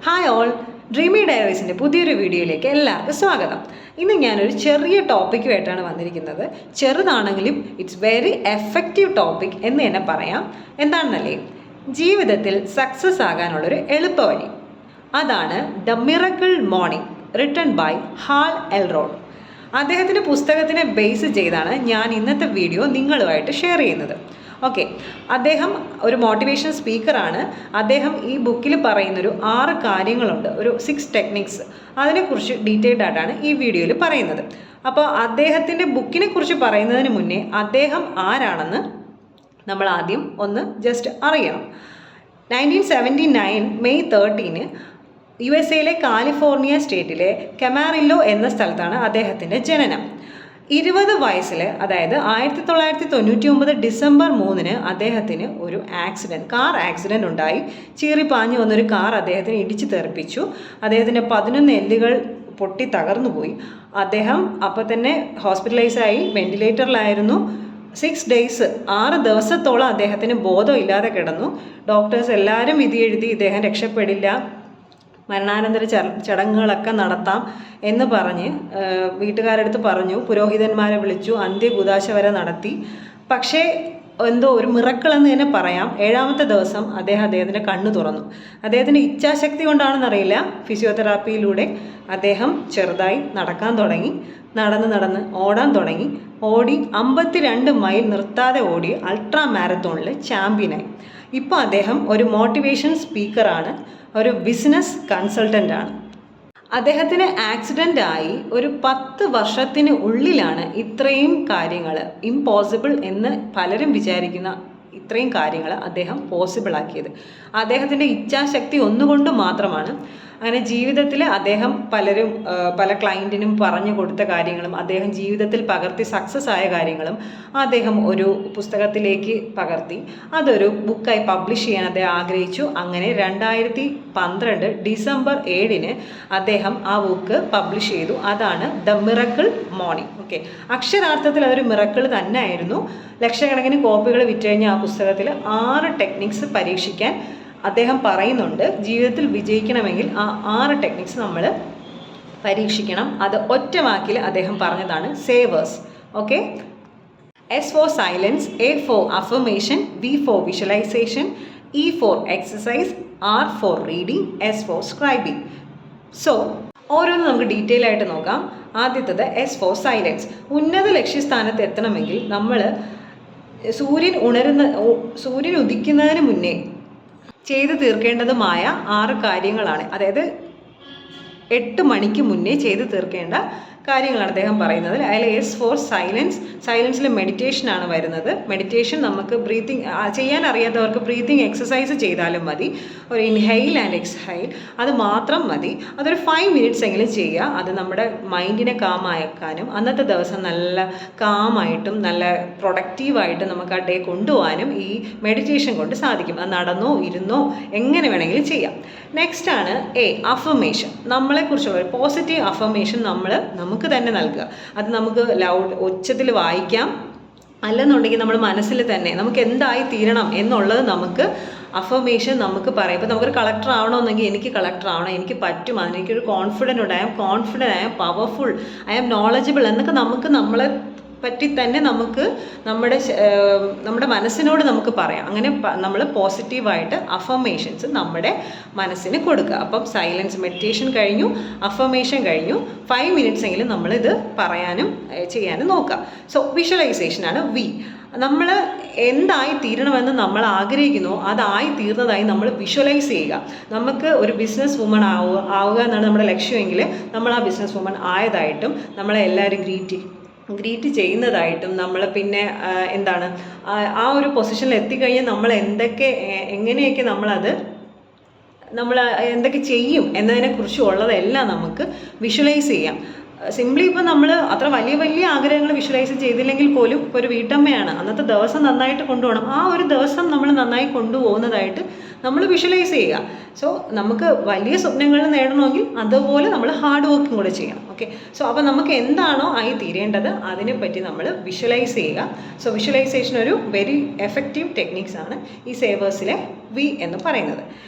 Hi all, dreamy ഡയറീസിൻ്റെ പുതിയൊരു വീഡിയോയിലേക്ക് എല്ലാവർക്കും സ്വാഗതം. ഇന്ന് ഞാനൊരു ചെറിയ ടോപ്പിക്കുമായിട്ടാണ് വന്നിരിക്കുന്നത്. ചെറുതാണെങ്കിലും ഇറ്റ്സ് വെരി എഫക്റ്റീവ് ടോപ്പിക് എന്ന് തന്നെ പറയാം. എന്താണെന്നല്ലേ, ജീവിതത്തിൽ സക്സസ് ആകാനുള്ളൊരു എളുപ്പവഴി. അതാണ് the miracle morning, written by Hal Elrod. അദ്ദേഹത്തിൻ്റെ പുസ്തകത്തിനെ ബേസ് ചെയ്താണ് ഞാൻ ഇന്നത്തെ വീഡിയോ നിങ്ങളുമായിട്ട് ഷെയർ ചെയ്യുന്നത്. ഓക്കെ, അദ്ദേഹം ഒരു മോട്ടിവേഷൻ സ്പീക്കറാണ്. അദ്ദേഹം ഈ ബുക്കിൽ പറയുന്നൊരു 6 കാര്യങ്ങളുണ്ട്, ഒരു 6 ടെക്നിക്സ്. അതിനെക്കുറിച്ച് ഡീറ്റെയിൽഡ് ആയിട്ടാണ് ഈ വീഡിയോയിൽ പറയുന്നത്. അപ്പോൾ അദ്ദേഹത്തിൻ്റെ ബുക്കിനെ കുറിച്ച് പറയുന്നതിന് മുന്നേ അദ്ദേഹം ആരാണെന്ന് നമ്മൾ ആദ്യം ഒന്ന് ജസ്റ്റ് അറിയണം. 1979 മെയ് 13 USA കാലിഫോർണിയ സ്റ്റേറ്റിലെ കമാറില്ലോ എന്ന സ്ഥലത്താണ് അദ്ദേഹത്തിൻ്റെ ജനനം. 20 വയസ്സിൽ, അതായത് 1999 ഡിസംബർ 3 അദ്ദേഹത്തിന് ഒരു കാർ ആക്സിഡൻറ്റ് ഉണ്ടായി. ചീറിപ്പാഞ്ഞു വന്നൊരു കാർ അദ്ദേഹത്തിന് ഇടിച്ചു തെറിപ്പിച്ചു. അദ്ദേഹത്തിൻ്റെ 11 എല്ലുകൾ പൊട്ടി തകർന്നുപോയി. അദ്ദേഹം അപ്പോൾ തന്നെ ഹോസ്പിറ്റലൈസായി, വെന്റിലേറ്ററിലായിരുന്നു. 6 ഡേയ്സ്, 6 ദിവസത്തോളം അദ്ദേഹത്തിന് ബോധമില്ലാതെ കിടന്നു. ഡോക്ടേഴ്സ് എല്ലാവരും വിധി എഴുതി ഇദ്ദേഹം രക്ഷപ്പെടില്ല, മരണാനന്തര ചടങ്ങുകളൊക്കെ നടത്താം എന്ന് പറഞ്ഞ് വീട്ടുകാരടുത്ത് പറഞ്ഞു. പുരോഹിതന്മാരെ വിളിച്ചു, അന്ത്യകുദാശ വരെ നടത്തി. പക്ഷേ എന്തോ ഒരു മിറക്കിൾ എന്ന് തന്നെ പറയാം. 7ാമത്തെ ദിവസം അദ്ദേഹത്തിൻ്റെ കണ്ണ് തുറന്നു. അദ്ദേഹത്തിൻ്റെ ഇച്ഛാശക്തി കൊണ്ടാണെന്നറിയില്ല, ഫിസിയോതെറാപ്പിയിലൂടെ അദ്ദേഹം ചെറുതായി നടക്കാൻ തുടങ്ങി. നടന്ന് ഓടാൻ തുടങ്ങി. ഓടി 52 മൈൽ നിർത്താതെ ഓടി അൾട്രാ മാരത്തോണിൽ ചാമ്പ്യനായി. ഇപ്പോൾ അദ്ദേഹം ഒരു മോട്ടിവേഷൻ സ്പീക്കറാണ്, ഒരു ബിസിനസ് കൺസൾട്ടൻ്റാണ്. അദ്ദേഹത്തിന് ആക്സിഡൻ്റ് ആയി ഒരു 10 വർഷത്തിന് ഉള്ളിലാണ് ഇത്രയും കാര്യങ്ങൾ, ഇമ്പോസിബിൾ എന്ന് പലരും വിചാരിക്കുന്ന ഇത്രയും കാര്യങ്ങൾ അദ്ദേഹം പോസിബിളാക്കിയത്. അദ്ദേഹത്തിൻ്റെ ഇച്ഛാശക്തി ഒന്നുകൊണ്ട് മാത്രമാണ്. അങ്ങനെ ജീവിതത്തിൽ അദ്ദേഹം പല ക്ലയൻറ്റിനും പറഞ്ഞു കൊടുത്ത കാര്യങ്ങളും അദ്ദേഹം ജീവിതത്തിൽ പകർത്തി സക്സസ് ആയ കാര്യങ്ങളും അദ്ദേഹം ഒരു പുസ്തകത്തിലേക്ക് പകർത്തി അതൊരു ബുക്കായി പബ്ലിഷ് ചെയ്യാൻ അദ്ദേഹം ആഗ്രഹിച്ചു. അങ്ങനെ 2012 ഡിസംബർ 7 അദ്ദേഹം ആ ബുക്ക് പബ്ലിഷ് ചെയ്തു. അതാണ് ദ മിറക്കിൾ മോർണിംഗ്. ഓക്കെ, അക്ഷരാർത്ഥത്തിൽ അതൊരു മിറക്കിൾ തന്നെ ആയിരുന്നു. ലക്ഷക്കണക്കിന് കോപ്പികൾ വിറ്റുകഴിഞ്ഞ ആ പുസ്തകത്തിൽ 6 ടെക്നിക്സ് പരീക്ഷിക്കാൻ അദ്ദേഹം പറയുന്നുണ്ട്. ജീവിതത്തിൽ വിജയിക്കണമെങ്കിൽ ആ 6 ടെക്നിക്സ് നമ്മൾ പരീക്ഷിക്കണം. അത് ഒറ്റ വാക്കിൽ അദ്ദേഹം പറഞ്ഞതാണ് Xavier's. Okay, S for silence, A for affirmation, V for visualization, E for exercise, R for reading, S for scribing. So ഓരോന്ന് നമുക്ക് ഡീറ്റെയിൽ ആയിട്ട് നോക്കാം. ആദ്യത്തത് S for silence. ഉന്നത ലക്ഷ്യസ്ഥാനത്ത് എത്തണമെങ്കിൽ നമ്മൾ സൂര്യൻ ഉദിക്കുന്നതിന് മുന്നേ ചെയ്തു തീർക്കേണ്ടതുമായ 6 കാര്യങ്ങളാണ്. അതായത് 8 മണിക്ക് മുന്നേ ചെയ്തു തീർക്കേണ്ട കാര്യങ്ങളാണ് അദ്ദേഹം പറയുന്നത്. അതിൽ എസ് ഫോർ സൈലൻസ്. സൈലൻസിൽ മെഡിറ്റേഷനാണ് വരുന്നത്. മെഡിറ്റേഷൻ നമുക്ക് ചെയ്യാൻ അറിയാത്തവർക്ക് ബ്രീത്തിങ് എക്സസൈസ് ചെയ്താലും മതി. ഒരു ഇൻഹെയിൽ ആൻഡ് എക്സ്ഹെയിൽ, അത് മാത്രം മതി. അതൊരു 5 മിനിറ്റ്സ് എങ്കിലും ചെയ്യുക. അത് നമ്മുടെ മൈൻഡിനെ കാമാക്കാനും അന്നത്തെ ദിവസം നല്ല കാമായിട്ടും നല്ല പ്രൊഡക്റ്റീവായിട്ടും നമുക്ക് ആ ഡേ കൊണ്ടുപോകാനും ഈ മെഡിറ്റേഷൻ കൊണ്ട് സാധിക്കും. അത് നടന്നോ ഇരുന്നോ എങ്ങനെ വേണമെങ്കിലും ചെയ്യാം. നെക്സ്റ്റ് ആണ് അഫർമേഷൻ. നമ്മളെക്കുറിച്ചുള്ള ഒരു പോസിറ്റീവ് അഫർമേഷൻ നമുക്ക് തന്നെ നൽകുക. അത് നമുക്ക് ഉച്ചത്തിൽ വായിക്കാം, അല്ലെന്നുണ്ടെങ്കിൽ നമ്മൾ മനസ്സിൽ തന്നെ നമുക്ക് എന്തായി തീരണം എന്നുള്ളത് നമുക്ക് അഫർമേഷൻ നമുക്ക് പറയാം. ഇപ്പോൾ നമുക്കൊരു കളക്ടർ ആവണമെന്നെങ്കിൽ എനിക്ക് കളക്ടർ ആവണം, എനിക്ക് പറ്റും, അതിനെനിക്കൊരു കോൺഫിഡൻ്റ് ഉണ്ട്, I am confident, I am powerful, I am knowledgeable എന്നൊക്കെ നമുക്ക് നമ്മളെ പറ്റി തന്നെ നമുക്ക് നമ്മുടെ മനസ്സിനോട് നമുക്ക് പറയാം. അങ്ങനെ നമ്മൾ പോസിറ്റീവായിട്ട് അഫർമേഷൻസ് നമ്മുടെ മനസ്സിന് കൊടുക്കുക. അപ്പം സൈലൻസ് മെഡിറ്റേഷൻ കഴിഞ്ഞു, അഫർമേഷൻ കഴിഞ്ഞു. 5 മിനിറ്റ്സ് എങ്കിലും നമ്മളിത് പറയാനും ചെയ്യാനും നോക്കുക. സോ വിഷ്വലൈസേഷനാണ് വി. നമ്മൾ എന്തായി തീരണമെന്ന് നമ്മൾ ആഗ്രഹിക്കുന്നു അതായി തീർന്നതായി നമ്മൾ വിഷ്വലൈസ് ചെയ്യുക. നമുക്ക് ഒരു ബിസിനസ് വുമൺ ആവുക എന്നാണ് നമ്മുടെ ലക്ഷ്യമെങ്കിൽ നമ്മൾ ആ ബിസിനസ് വുമൺ ആയതായിട്ടും നമ്മളെ എല്ലാവരും ഗ്രീറ്റ് ചെയ്യുന്നതായിട്ടും നമ്മൾ പിന്നെ ആ ഒരു പൊസിഷനിൽ എത്തിക്കഴിഞ്ഞാൽ നമ്മൾ എങ്ങനെയൊക്കെ നമ്മൾ എന്തൊക്കെ ചെയ്യും എന്നതിനെക്കുറിച്ച് ഉള്ളതെല്ലാം നമുക്ക് വിഷ്വലൈസ് ചെയ്യാം. സിംപ്ലി ഇപ്പോൾ നമ്മൾ അത്ര വലിയ ആഗ്രഹങ്ങൾ വിഷ്വലൈസ് ചെയ്തില്ലെങ്കിൽ പോലും ഇപ്പോൾ ഒരു വീട്ടമ്മയാണ്, അന്നത്തെ ദിവസം നന്നായിട്ട് കൊണ്ടുപോകണം. ആ ഒരു ദിവസം നമ്മൾ നന്നായി കൊണ്ടുപോകുന്നതായിട്ട് നമ്മൾ വിഷ്വലൈസ് ചെയ്യുക. സോ നമുക്ക് വലിയ സ്വപ്നങ്ങൾ നേടണമെങ്കിൽ അതുപോലെ നമ്മൾ ഹാർഡ് വർക്കും കൂടെ ചെയ്യണം. ഓക്കെ. സോ അപ്പോൾ നമുക്ക് എന്താണോ ആയി തീരേണ്ടത് അതിനെപ്പറ്റി നമ്മൾ വിഷ്വലൈസ് ചെയ്യുക. സോ വിഷ്വലൈസേഷൻ ഒരു വെരി എഫക്റ്റീവ് ടെക്നിക്സ് ആണ് ഈ സേവേഴ്സിലെ വി എന്ന് പറയുന്നത്.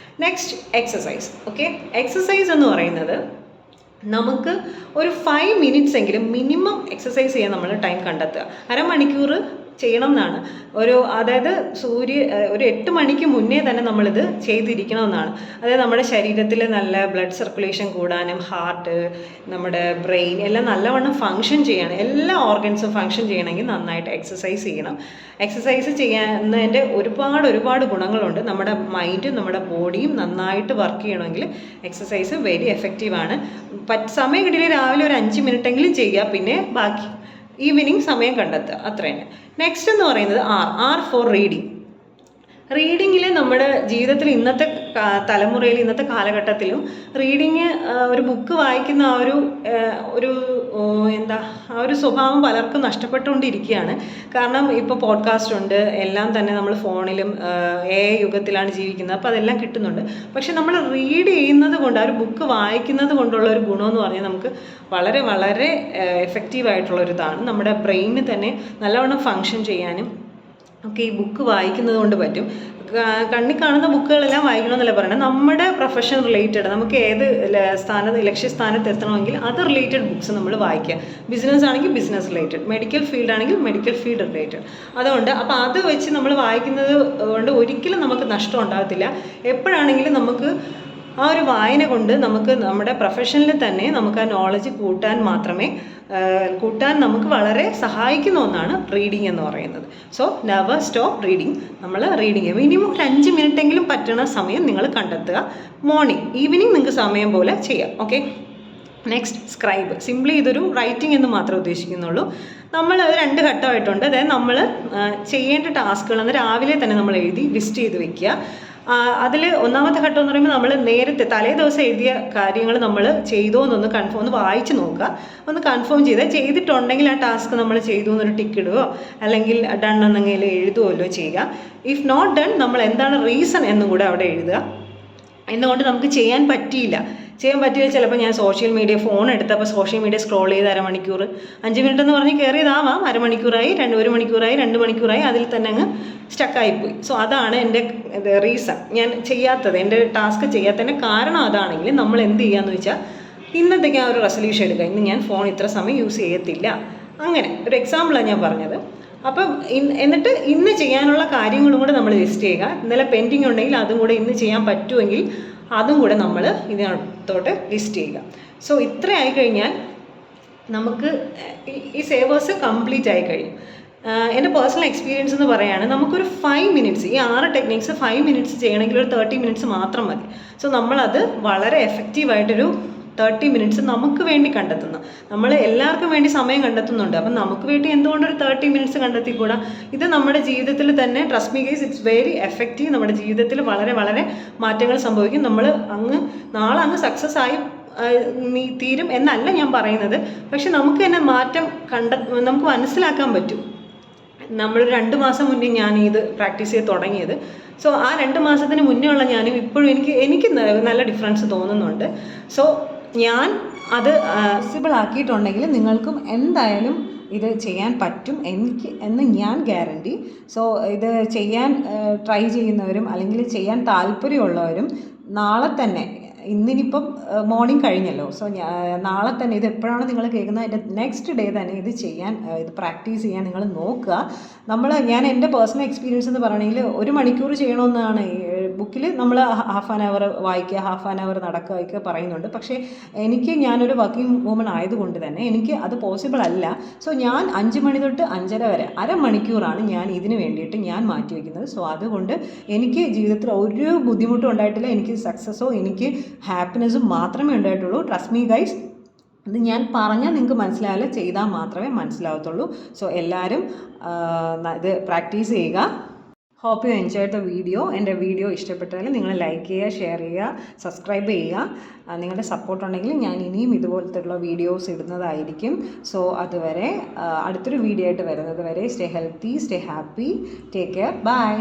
Next exercise. ഓക്കെ, എക്സസൈസ് എന്ന് പറയുന്നത് നമുക്ക് ഒരു 5 മിനിറ്റ്സ് എങ്കിലും മിനിമം എക്സസൈസ് ചെയ്യാൻ നമ്മൾ ടൈം കണ്ടെത്തുക. അരമണിക്കൂർ ചെയ്യണം എന്നാണ് അതായത് ഒരു 8 മണിക്ക് മുന്നേ തന്നെ നമ്മളിത് ചെയ്തിരിക്കണമെന്നാണ്. അതായത് നമ്മുടെ ശരീരത്തിൽ നല്ല ബ്ലഡ് സർക്കുലേഷൻ കൂടാനും ഹാർട്ട്, നമ്മുടെ ബ്രെയിൻ എല്ലാം നല്ലവണ്ണം ഫങ്ഷൻ ചെയ്യണം. എല്ലാ ഓർഗൻസും ഫങ്ഷൻ ചെയ്യണമെങ്കിൽ നന്നായിട്ട് എക്സസൈസ് ചെയ്യണം. എക്സസൈസ് ചെയ്യുന്നതിൻ്റെ ഒരുപാട് ഗുണങ്ങളുണ്ട്. നമ്മുടെ മൈൻഡും നമ്മുടെ ബോഡിയും നന്നായിട്ട് വർക്ക് ചെയ്യണമെങ്കിൽ എക്സസൈസ് വെരി എഫക്റ്റീവാണ്. സമയം കിട്ടിയാൽ രാവിലെ ഒരു 5 മിനിറ്റെങ്കിലും ചെയ്യുക, പിന്നെ ബാക്കി ഈവനിങ് സമയം കണ്ടെത്തുക, അത്ര തന്നെ. നെക്സ്റ്റ് എന്ന് പറയുന്നത് ആർ ഫോർ റീഡിങ്. റീഡിങ്ങിൽ നമ്മുടെ ജീവിതത്തിൽ ഇന്നത്തെ തലമുറയിൽ ഇന്നത്തെ കാലഘട്ടത്തിലും റീഡിങ് ഒരു ബുക്ക് വായിക്കുന്ന ആ ഒരു സ്വഭാവം പലർക്കും നഷ്ടപ്പെട്ടുകൊണ്ടിരിക്കുകയാണ്. കാരണം ഇപ്പോൾ പോഡ്കാസ്റ്റ് ഉണ്ട്, എല്ലാം തന്നെ നമ്മൾ ഫോണിലും യുഗത്തിലാണ് ജീവിക്കുന്നത്, അപ്പോൾ അതെല്ലാം കിട്ടുന്നുണ്ട്. പക്ഷെ നമ്മൾ റീഡ് ചെയ്യുന്നത് കൊണ്ട്, ആ ഒരു ബുക്ക് വായിക്കുന്നത് കൊണ്ടുള്ള ഒരു ഗുണമെന്ന് പറഞ്ഞാൽ നമുക്ക് വളരെ വളരെ എഫക്റ്റീവായിട്ടുള്ളൊരിതാണ്. നമ്മുടെ ബ്രെയിനിന് തന്നെ നല്ലവണ്ണം ഫങ്ഷൻ ചെയ്യാനും ഒക്കെ ഈ ബുക്ക് വായിക്കുന്നത് കൊണ്ട് പറ്റും. കണ്ണിൽ കാണുന്ന ബുക്കുകളെല്ലാം വായിക്കണമെന്നല്ല പറയുന്നത്, നമ്മുടെ പ്രൊഫഷൻ റിലേറ്റഡ് നമുക്ക് ഏത് ലക്ഷ്യസ്ഥാനത്ത് എത്തണമെങ്കിൽ അത് റിലേറ്റഡ് ബുക്ക്സ് നമ്മൾ വായിക്കുക. ബിസിനസ് ആണെങ്കിൽ ബിസിനസ് റിലേറ്റഡ്, മെഡിക്കൽ ഫീൽഡ് ആണെങ്കിൽ മെഡിക്കൽ ഫീൽഡ് റിലേറ്റഡ്. അതുകൊണ്ട് അപ്പോൾ അത് വെച്ച് നമ്മൾ വായിക്കുന്നത് കൊണ്ട് ഒരിക്കലും നമുക്ക് നഷ്ടം ഉണ്ടാകത്തില്ല. എപ്പോഴാണെങ്കിലും നമുക്ക് ആ ഒരു വായന കൊണ്ട് നമുക്ക് നമ്മുടെ പ്രൊഫഷനിൽ തന്നെ നമുക്ക് ആ നോളജ് കൂട്ടാൻ നമുക്ക് വളരെ സഹായിക്കുന്ന ഒന്നാണ് റീഡിങ് എന്ന് പറയുന്നത്. So never stop reading. നമ്മൾ റീഡിങ് മിനിമം ഒരു 5 മിനിറ്റെങ്കിലും പറ്റുന്ന സമയം നിങ്ങൾ കണ്ടെത്തുക. മോർണിംഗ്, ഈവനിങ് നിങ്ങൾക്ക് സമയം പോലെ ചെയ്യാം. ഓക്കെ. Next scribe. സിംപ്ലി ഇതൊരു റൈറ്റിംഗ് എന്ന് മാത്രമേ ഉദ്ദേശിക്കുന്നുള്ളൂ. നമ്മൾ 2 ഘട്ടമായിട്ടുണ്ട്. അതായത് നമ്മൾ ചെയ്യേണ്ട ടാസ്കുകൾ അന്ന് രാവിലെ തന്നെ നമ്മൾ എഴുതി ലിസ്റ്റ് ചെയ്ത് വെക്കുക. അതിൽ ഒന്നാമത്തെ ഘട്ടം എന്ന് പറയുമ്പോൾ നമ്മൾ നേരത്തെ തലേ ദിവസം എഴുതിയ കാര്യങ്ങൾ നമ്മൾ ചെയ്തോ എന്നൊന്ന് ഒന്ന് വായിച്ച് നോക്കുക. ഒന്ന് കൺഫേം ചെയ്തിട്ടുണ്ടെങ്കിൽ ആ ടാസ്ക് നമ്മൾ ചെയ്തു എന്നൊരു ടിക്ക് ഇടുകയോ അല്ലെങ്കിൽ ഡൺ എന്നെങ്കിലും എഴുതുകയോ ചെയ്യുക. ഇഫ് നോട്ട് ഡൺ, നമ്മൾ എന്താണ് റീസൺ എന്നും കൂടെ അവിടെ എഴുതുക. എന്തുകൊണ്ട് നമുക്ക് ചെയ്യാൻ പറ്റിയില്ല ചിലപ്പോൾ ഞാൻ ഫോൺ എടുത്തപ്പോൾ സോഷ്യൽ മീഡിയ സ്ക്രോൾ ചെയ്ത് അരമണിക്കൂർ, 5 മിനിറ്റ് എന്ന് പറഞ്ഞ് കയറിയതാവാം, അരമണിക്കൂറായി, 1 മണിക്കൂറായി, 2 മണിക്കൂറായി, അതിൽ തന്നെ അങ്ങ് സ്റ്റക്കായിപ്പോയി. സോ അതാണ് എൻ്റെ റീസൺ, ഞാൻ ചെയ്യാത്തത്, എൻ്റെ ടാസ്ക് ചെയ്യാത്തതിൻ്റെ കാരണം. അതാണെങ്കിൽ നമ്മൾ എന്ത് ചെയ്യാന്ന് വെച്ചാൽ ഇന്നത്തേക്ക് ആ ഒരു റെസൊല്യൂഷൻ എടുക്കുക, ഇന്ന് ഞാൻ ഫോൺ ഇത്ര സമയം യൂസ് ചെയ്യത്തില്ല. അങ്ങനെ ഒരു എക്സാമ്പിളാണ് ഞാൻ പറഞ്ഞത്. അപ്പം എന്നിട്ട് ഇന്ന് ചെയ്യാനുള്ള കാര്യങ്ങളും കൂടെ നമ്മൾ ലിസ്റ്റ് ചെയ്യുക. ഇന്നലെ പെൻഡിങ് ഉണ്ടെങ്കിൽ അതും കൂടെ ഇന്ന് ചെയ്യാൻ പറ്റുമെങ്കിൽ അതും കൂടെ നമ്മൾ ഇതിനകത്തോട്ട് ലിസ്റ്റ് ചെയ്യുക. സോ ഇത്ര ആയിക്കഴിഞ്ഞാൽ നമുക്ക് ഈ സേവേഴ്സ് കംപ്ലീറ്റ് ആയിക്കഴിഞ്ഞു. എൻ്റെ പേഴ്സണൽ എക്സ്പീരിയൻസ് എന്ന് പറയുകയാണ്, നമുക്കൊരു 5 മിനിറ്റ്സ്, ഈ 6 ടെക്നിക്സ് 5 മിനിറ്റ്സ് ചെയ്യണമെങ്കിൽ ഒരു 30 മിനിറ്റ്സ് മാത്രം മതി. സോ നമ്മളത് വളരെ എഫക്റ്റീവായിട്ടൊരു 30 മിനിറ്റ്സ് നമുക്ക് വേണ്ടി കണ്ടെത്തുന്നു. നമ്മൾ എല്ലാവർക്കും വേണ്ടി സമയം കണ്ടെത്തുന്നുണ്ട്. അപ്പം നമുക്ക് വേണ്ടി എന്തുകൊണ്ടൊരു 30 മിനിറ്റ്സ് കണ്ടെത്തിക്കൂടാ? ഇത് നമ്മുടെ ജീവിതത്തിൽ തന്നെ, trust me guys, it's very effective. നമ്മുടെ ജീവിതത്തിൽ വളരെ വളരെ മാറ്റങ്ങൾ സംഭവിക്കും. നമ്മൾ നാളെ അങ്ങ് സക്സസ് ആയി തീരും എന്നല്ല ഞാൻ പറയുന്നത്. പക്ഷെ നമുക്ക് തന്നെ മാറ്റം നമുക്ക് മനസ്സിലാക്കാൻ പറ്റും. നമ്മൾ 2 മാസം മുന്നേ ഞാൻ ഇത് പ്രാക്ടീസ് ചെയ്ത് തുടങ്ങിയത്. സോ ആ 2 മാസത്തിന് മുന്നേ ഉള്ള ഞാനും ഇപ്പോഴും എനിക്ക് നല്ല ഡിഫറൻസ് തോന്നുന്നുണ്ട്. സോ ഞാൻ അത് പോസിബിൾ ആക്കിയിട്ടുണ്ടെങ്കിൽ നിങ്ങൾക്കും എന്തായാലും ഇത് ചെയ്യാൻ പറ്റും എന്ന് ഞാൻ ഗ്യാരണ്ടി. സോ ഇത് ചെയ്യാൻ ട്രൈ ചെയ്യുന്നവരും അല്ലെങ്കിൽ ചെയ്യാൻ താല്പര്യമുള്ളവരും നാളെ തന്നെ, ഇന്നിനിപ്പം മോർണിംഗ് കഴിഞ്ഞല്ലോ, സോ നാളെ തന്നെ, ഇത് എപ്പോഴാണ് നിങ്ങൾ കേൾക്കുന്നത് അതിൻ്റെ നെക്സ്റ്റ് ഡേ തന്നെ ഇത് പ്രാക്ടീസ് ചെയ്യാൻ നിങ്ങൾ നോക്കുക. ഞാൻ എൻ്റെ പേഴ്സണൽ എക്സ്പീരിയൻസ് എന്ന് പറയണമെങ്കിൽ 1 മണിക്കൂർ ചെയ്യണമെന്നാണ് ബുക്കിൽ നമ്മൾ ഹാഫ് ആൻ അവർ വായിക്കുക, ഹാഫ് ആൻ അവർ നടക്കുക പറയുന്നുണ്ട്. പക്ഷേ ഞാനൊരു വർക്കിംഗ് വുമൺ ആയതുകൊണ്ട് തന്നെ എനിക്ക് അത് പോസിബിൾ അല്ല. സോ ഞാൻ 5 മണി തൊട്ട് 5:30 വരെ അരമണിക്കൂറാണ് ഞാൻ ഇതിന് വേണ്ടിയിട്ട് മാറ്റി വയ്ക്കുന്നത്. സോ അതുകൊണ്ട് എനിക്ക് ജീവിതത്തിൽ ഒരു ബുദ്ധിമുട്ടും ഉണ്ടായിട്ടില്ല. എനിക്ക് സക്സസ്സോ എനിക്ക് ഹാപ്പിനെസ്സും മാത്രമേ ഉണ്ടായിട്ടുള്ളൂ. ട്രസ്റ്റ് മീ ഗൈസ്, ഇത് ഞാൻ പറഞ്ഞാൽ നിങ്ങൾക്ക് മനസ്സിലാവില്ല, ചെയ്താൽ മാത്രമേ മനസ്സിലാവത്തുള്ളൂ. സോ എല്ലാവരും ഇത് പ്രാക്ടീസ് ചെയ്യുക. Hope you enjoy the video. എൻ്റെ വീഡിയോ ഇഷ്ടപ്പെട്ടാൽ നിങ്ങൾ ലൈക്ക് ചെയ്യുക, ഷെയർ ചെയ്യുക, സബ്സ്ക്രൈബ് ചെയ്യുക. നിങ്ങളുടെ സപ്പോർട്ട് ഉണ്ടെങ്കിൽ ഞാൻ ഇനിയും ഇതുപോലത്തുള്ള വീഡിയോസ് ഇടുന്നതായിരിക്കും. സോ അതുവരെ അടുത്തൊരു വീഡിയോ ആയിട്ട് വരുന്നത് വരെ stay healthy, stay happy, take care, by.